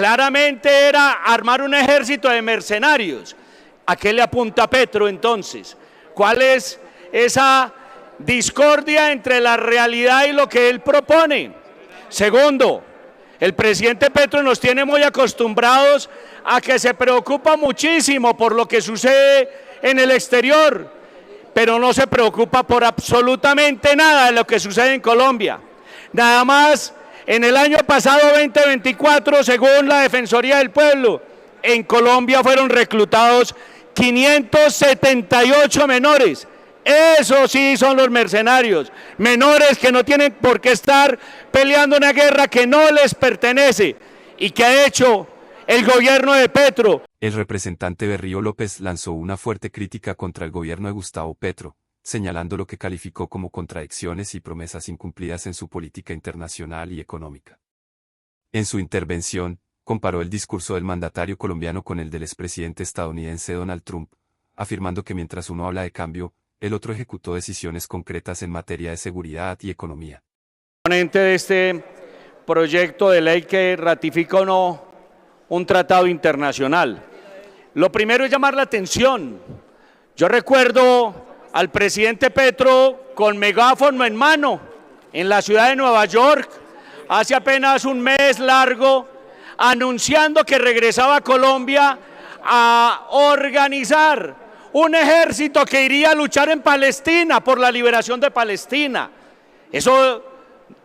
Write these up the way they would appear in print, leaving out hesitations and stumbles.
Claramente era armar un ejército de mercenarios. ¿A qué le apunta Petro entonces? ¿Cuál es esa discordia entre la realidad y lo que él propone? Segundo, el presidente Petro nos tiene muy acostumbrados a que se preocupa muchísimo por lo que sucede en el exterior, pero no se preocupa por absolutamente nada de lo que sucede en Colombia. Nada más, en el año pasado 2024, según la Defensoría del Pueblo, en Colombia fueron reclutados 578 menores. Esos sí son los mercenarios, menores que no tienen por qué estar peleando una guerra que no les pertenece y que ha hecho el gobierno de Petro. El representante Berrío López lanzó una fuerte crítica contra el gobierno de Gustavo Petro, señalando lo que calificó como contradicciones y promesas incumplidas en su política internacional y económica. En su intervención, comparó el discurso del mandatario colombiano con el del expresidente estadounidense Donald Trump, afirmando que mientras uno habla de cambio, el otro ejecutó decisiones concretas en materia de seguridad y economía. De este proyecto de ley que ratifica o no un tratado internacional. Lo primero es llamar la atención. Yo recuerdo al presidente Petro con megáfono en mano en la ciudad de Nueva York hace apenas un mes largo, anunciando que regresaba a Colombia a organizar un ejército que iría a luchar en Palestina por la liberación de Palestina. Eso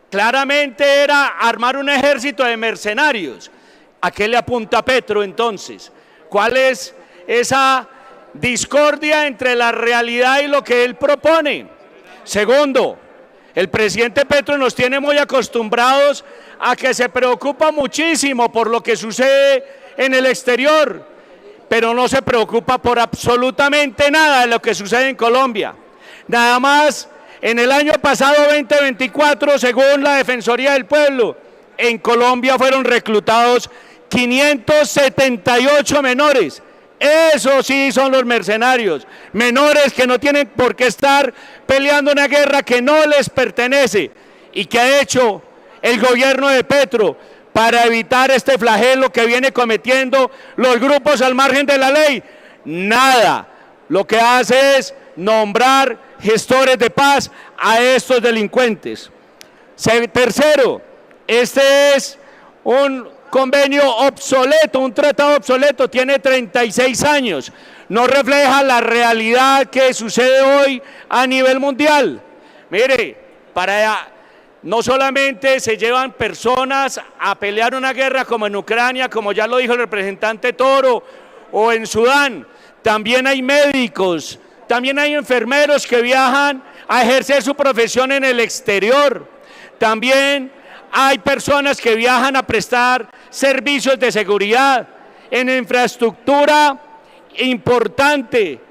claramente era armar un ejército de mercenarios. ¿A qué le apunta Petro entonces? ¿Cuál es esa discordia entre la realidad y lo que él propone? Segundo, el presidente Petro nos tiene muy acostumbrados a que se preocupa muchísimo por lo que sucede en el exterior, pero no se preocupa por absolutamente nada de lo que sucede en Colombia. Nada más, en el año pasado 2024, según la Defensoría del Pueblo, en Colombia fueron reclutados 578 menores. Esos sí son los mercenarios, menores que no tienen por qué estar peleando una guerra que no les pertenece y que ha hecho el gobierno de Petro para evitar este flagelo que viene cometiendo los grupos al margen de la ley. Nada, lo que hace es nombrar gestores de paz a estos delincuentes. Tercero, este es un convenio obsoleto, un tratado obsoleto, tiene 36 años, no refleja la realidad que sucede hoy a nivel mundial. Mire, no solamente se llevan personas a pelear una guerra como en Ucrania, como ya lo dijo el representante Toro, o en Sudán, también hay médicos, también hay enfermeros que viajan a ejercer su profesión en el exterior, también hay personas que viajan a prestar servicios de seguridad en infraestructura importante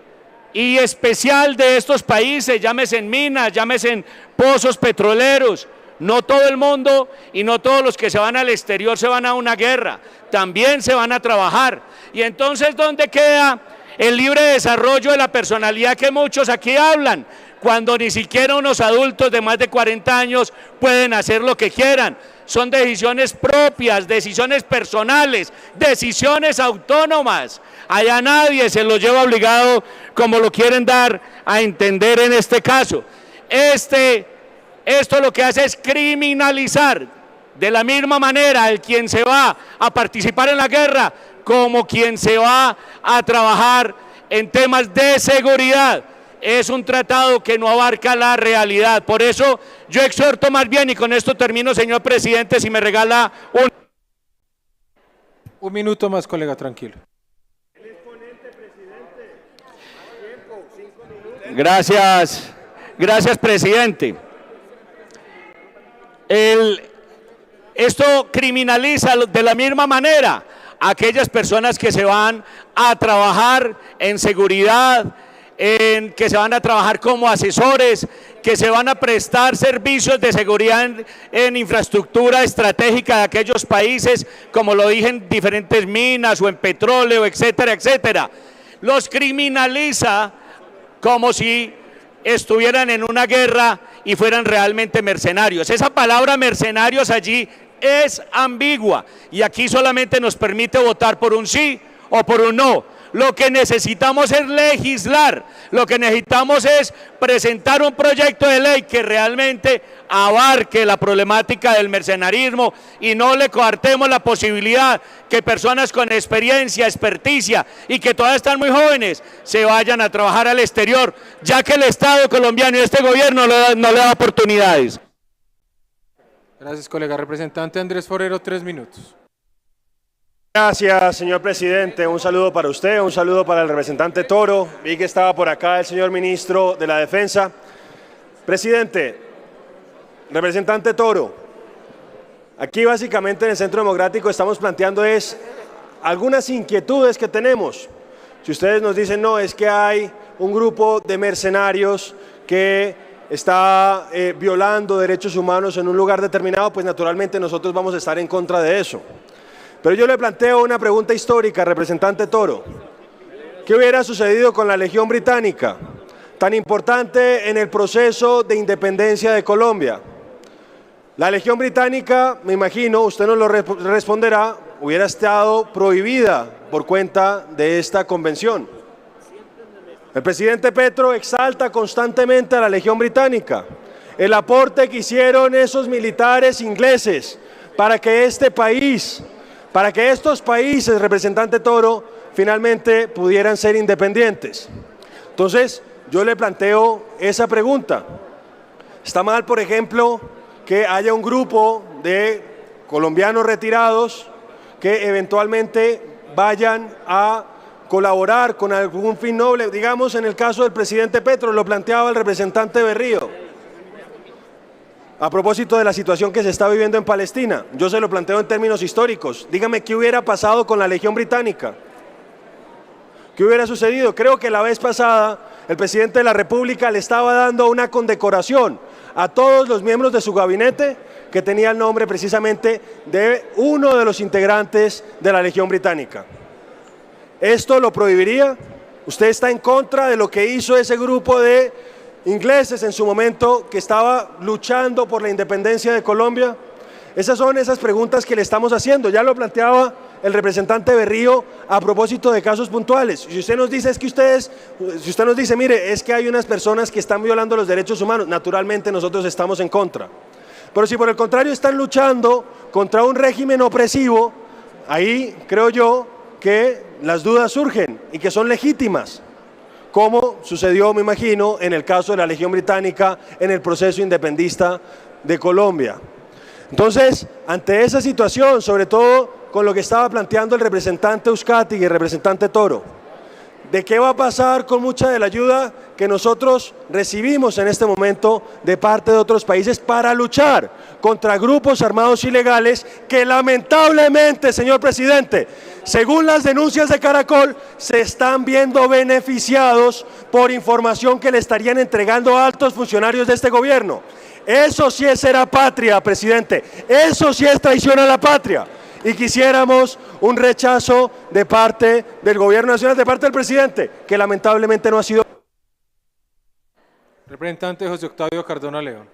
y especial de estos países, llámese en minas, llámese en pozos petroleros. No todo el mundo y no todos los que se van al exterior se van a una guerra, también se van a trabajar. Y entonces, ¿dónde queda el libre desarrollo de la personalidad que muchos aquí hablan? Cuando ni siquiera unos adultos de más de 40 años pueden hacer lo que quieran. Son decisiones propias, decisiones personales, decisiones autónomas. Allá nadie se los lleva obligado como lo quieren dar a entender en este caso. Esto lo que hace es criminalizar de la misma manera el quien se va a participar en la guerra como quien se va a trabajar en temas de seguridad. Es un tratado que no abarca la realidad. Por eso yo exhorto más bien, y con esto termino, señor presidente, si me regala un minuto más, colega, tranquilo. Gracias, presidente. Esto criminaliza de la misma manera a aquellas personas que se van a trabajar en seguridad, que se van a trabajar como asesores, que se van a prestar servicios de seguridad en infraestructura estratégica de aquellos países, como lo dije, en diferentes minas o en petróleo, etcétera, etcétera. Los criminaliza como si estuvieran en una guerra y fueran realmente mercenarios. Esa palabra mercenarios allí es ambigua y aquí solamente nos permite votar por un sí o por un no. Lo que necesitamos es legislar, lo que necesitamos es presentar un proyecto de ley que realmente abarque la problemática del mercenarismo y no le coartemos la posibilidad que personas con experiencia, experticia y que todavía están muy jóvenes se vayan a trabajar al exterior, ya que el Estado colombiano y este gobierno no le da oportunidades. Gracias, colega. Representante Andrés Forero, 3 minutos. Gracias, señor presidente. Un saludo para usted, un saludo para el representante Toro. Vi que estaba por acá el señor ministro de la Defensa. Presidente, representante Toro, aquí básicamente en el Centro Democrático estamos planteando algunas inquietudes que tenemos. Si ustedes nos dicen, no, es que hay un grupo de mercenarios que está violando derechos humanos en un lugar determinado, pues naturalmente nosotros vamos a estar en contra de eso. Pero yo le planteo una pregunta histórica, representante Toro. ¿Qué hubiera sucedido con la Legión Británica, tan importante en el proceso de independencia de Colombia? La Legión Británica, me imagino, usted nos lo responderá, hubiera estado prohibida por cuenta de esta convención. El presidente Petro exalta constantemente a la Legión Británica, el aporte que hicieron esos militares ingleses para que estos países, representante Toro, finalmente pudieran ser independientes. Entonces, yo le planteo esa pregunta. ¿Está mal, por ejemplo, que haya un grupo de colombianos retirados que eventualmente vayan a colaborar con algún fin noble? Digamos, en el caso del presidente Petro, lo planteaba el representante Berrío. A propósito de la situación que se está viviendo en Palestina, yo se lo planteo en términos históricos. Dígame qué hubiera pasado con la Legión Británica. ¿Qué hubiera sucedido? Creo que la vez pasada el presidente de la República le estaba dando una condecoración a todos los miembros de su gabinete que tenía el nombre precisamente de uno de los integrantes de la Legión Británica. ¿Esto lo prohibiría? ¿Usted está en contra de lo que hizo ese grupo de ingleses en su momento que estaba luchando por la independencia de Colombia? Esas son esas preguntas que le estamos haciendo. Ya lo planteaba el representante Berrío a propósito de casos puntuales. Si usted nos dice mire, es que hay unas personas que están violando los derechos humanos, naturalmente nosotros estamos en contra. Pero si por el contrario están luchando contra un régimen opresivo, ahí creo yo que las dudas surgen y que son legítimas, como sucedió, me imagino, en el caso de la Legión Británica en el proceso independentista de Colombia. Entonces, ante esa situación, sobre todo con lo que estaba planteando el representante Uzcategui y el representante Toro, ¿de qué va a pasar con mucha de la ayuda que nosotros recibimos en este momento de parte de otros países para luchar contra grupos armados ilegales que lamentablemente, señor presidente, según las denuncias de Caracol, se están viendo beneficiados por información que le estarían entregando a altos funcionarios de este gobierno? Eso sí es ser patria, presidente, eso sí es traición a la patria. Y quisiéramos un rechazo de parte del gobierno nacional, de parte del presidente, que lamentablemente no ha sido. Representante José Octavio Cardona León.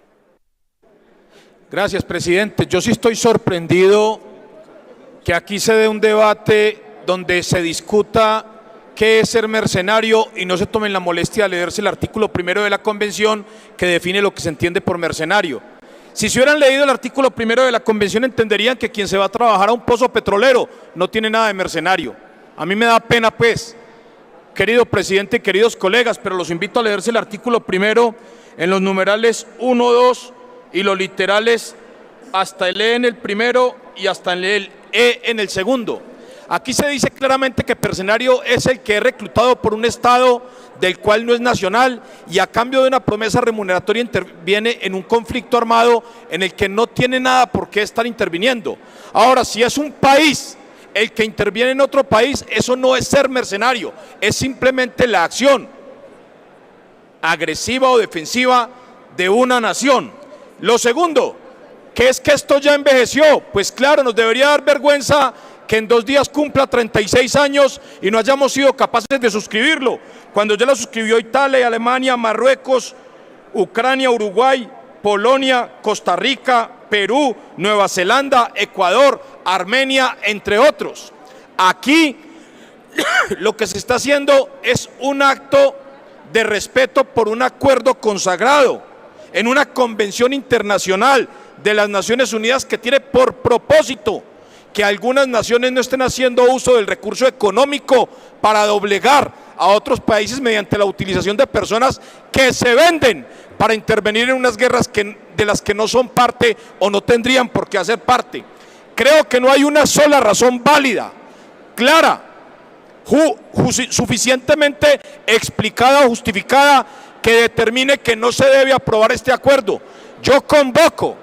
Gracias, presidente. Yo sí estoy sorprendido que aquí se dé un debate donde se discuta qué es ser mercenario y no se tomen la molestia de leerse el artículo 1 de la Convención que define lo que se entiende por mercenario. Si se hubieran leído el artículo 1 de la Convención, entenderían que quien se va a trabajar a un pozo petrolero no tiene nada de mercenario. A mí me da pena, pues, querido presidente y queridos colegas, pero los invito a leerse el artículo 1 en los numerales 1, 2 y los literales hasta el E en el primero y hasta el E en el segundo. Aquí se dice claramente que mercenario es el que es reclutado por un Estado del cual no es nacional y a cambio de una promesa remuneratoria interviene en un conflicto armado en el que no tiene nada por qué estar interviniendo. Ahora, si es un país el que interviene en otro país, eso no es ser mercenario, es simplemente la acción agresiva o defensiva de una nación. Lo segundo, ¿qué es que esto ya envejeció? Pues claro, nos debería dar vergüenza que en 2 días cumpla 36 años y no hayamos sido capaces de suscribirlo, cuando ya lo suscribió Italia, Alemania, Marruecos, Ucrania, Uruguay, Polonia, Costa Rica, Perú, Nueva Zelanda, Ecuador, Armenia, entre otros. Aquí lo que se está haciendo es un acto de respeto por un acuerdo consagrado en una convención internacional de las Naciones Unidas que tiene por propósito que algunas naciones no estén haciendo uso del recurso económico para doblegar a otros países mediante la utilización de personas que se venden para intervenir en unas guerras de las que no son parte o no tendrían por qué hacer parte. Creo que no hay una sola razón válida, clara, suficientemente explicada o justificada que determine que no se debe aprobar este acuerdo. Yo convoco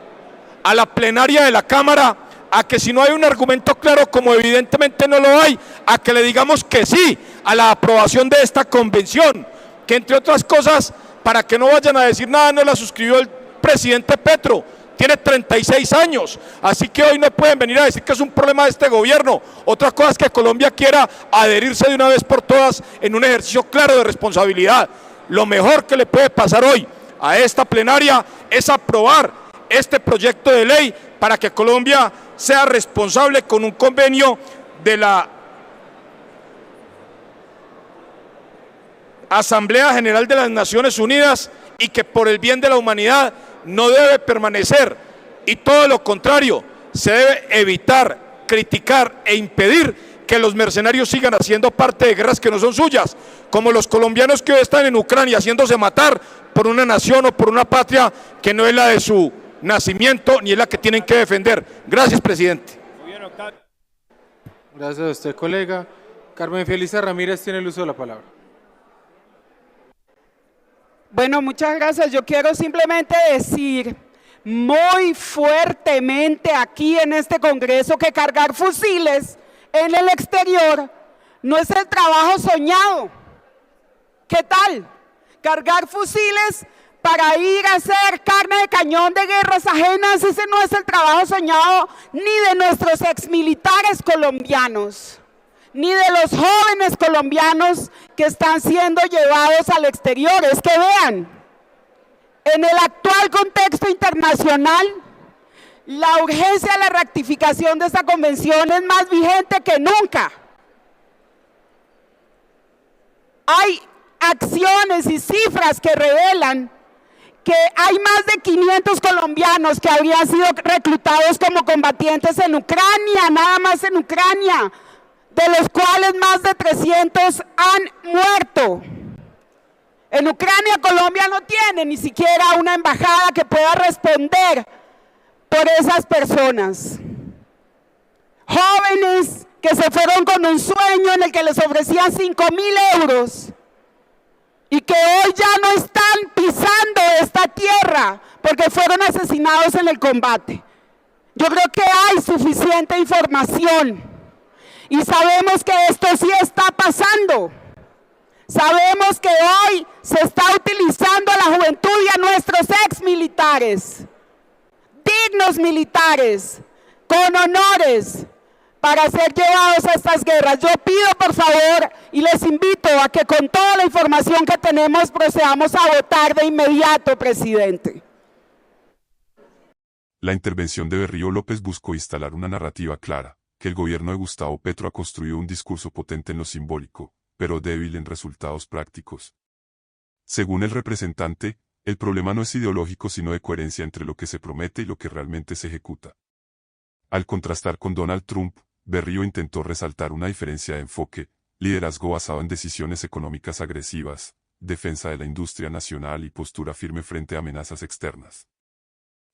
a la plenaria de la Cámara a que, si no hay un argumento claro, como evidentemente no lo hay, a que le digamos que sí a la aprobación de esta convención, que entre otras cosas, para que no vayan a decir nada, no la suscribió el presidente Petro, tiene 36 años, así que hoy no pueden venir a decir que es un problema de este gobierno. Otra cosa es que Colombia quiera adherirse de una vez por todas en un ejercicio claro de responsabilidad. Lo mejor que le puede pasar hoy a esta plenaria es aprobar este proyecto de ley para que Colombia sea responsable con un convenio de la Asamblea General de las Naciones Unidas y que por el bien de la humanidad no debe permanecer, y todo lo contrario, se debe evitar, criticar e impedir que los mercenarios sigan haciendo parte de guerras que no son suyas, como los colombianos que hoy están en Ucrania haciéndose matar por una nación o por una patria que no es la de su nacimiento ni es la que tienen que defender. Gracias, presidente. Gracias a usted, colega. Carmen Felisa Ramírez tiene el uso de la palabra. Bueno, muchas gracias. Yo quiero simplemente decir muy fuertemente aquí en este Congreso que cargar fusiles en el exterior no es el trabajo soñado. ¿Qué tal? Cargar fusiles para ir a hacer carne de cañón de guerras ajenas, ese no es el trabajo soñado ni de nuestros exmilitares colombianos, ni de los jóvenes colombianos que están siendo llevados al exterior. Es que vean, en el actual contexto internacional, la urgencia de la ratificación de esta convención es más vigente que nunca. Hay acciones y cifras que revelan que hay más de 500 colombianos que habrían sido reclutados como combatientes en Ucrania, nada más en Ucrania, de los cuales más de 300 han muerto. En Ucrania, Colombia no tiene ni siquiera una embajada que pueda responder por esas personas. Jóvenes que se fueron con un sueño en el que les ofrecían 5.000 euros y que hoy ya no están pisando esta tierra porque fueron asesinados en el combate. Yo creo que hay suficiente información y sabemos que esto sí está pasando. Sabemos que hoy se está utilizando a la juventud y a nuestros exmilitares, dignos militares, con honores, para ser llevados a estas guerras. Yo pido, por favor, y les invito a que con toda la información que tenemos procedamos a votar de inmediato, presidente. La intervención de Berrío López buscó instalar una narrativa clara, que el gobierno de Gustavo Petro ha construido un discurso potente en lo simbólico, pero débil en resultados prácticos. Según el representante, el problema no es ideológico sino de coherencia entre lo que se promete y lo que realmente se ejecuta. Al contrastar con Donald Trump, Berrío intentó resaltar una diferencia de enfoque, liderazgo basado en decisiones económicas agresivas, defensa de la industria nacional y postura firme frente a amenazas externas.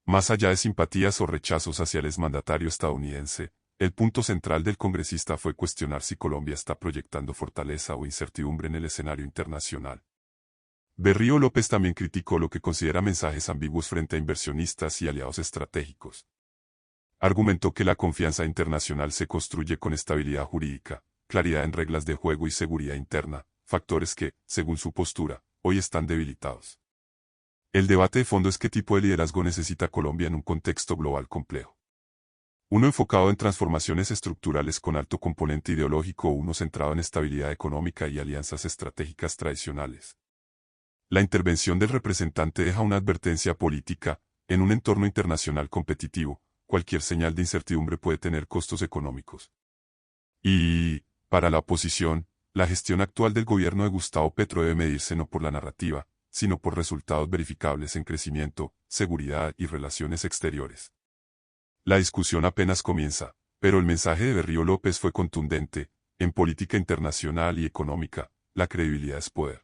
Más allá de simpatías o rechazos hacia el exmandatario estadounidense, el punto central del congresista fue cuestionar si Colombia está proyectando fortaleza o incertidumbre en el escenario internacional. Berrío López también criticó lo que considera mensajes ambiguos frente a inversionistas y aliados estratégicos. Argumentó que la confianza internacional se construye con estabilidad jurídica, claridad en reglas de juego y seguridad interna, factores que, según su postura, hoy están debilitados. El debate de fondo es qué tipo de liderazgo necesita Colombia en un contexto global complejo. Uno enfocado en transformaciones estructurales con alto componente ideológico o uno centrado en estabilidad económica y alianzas estratégicas tradicionales. La intervención del representante deja una advertencia política, En un entorno internacional competitivo, cualquier señal de incertidumbre puede tener costos económicos. Y, para la oposición, la gestión actual del gobierno de Gustavo Petro debe medirse no por la narrativa, sino por resultados verificables en crecimiento, seguridad y relaciones exteriores. La discusión apenas comienza, pero el mensaje de Berrío López fue contundente: en política internacional y económica, la credibilidad es poder.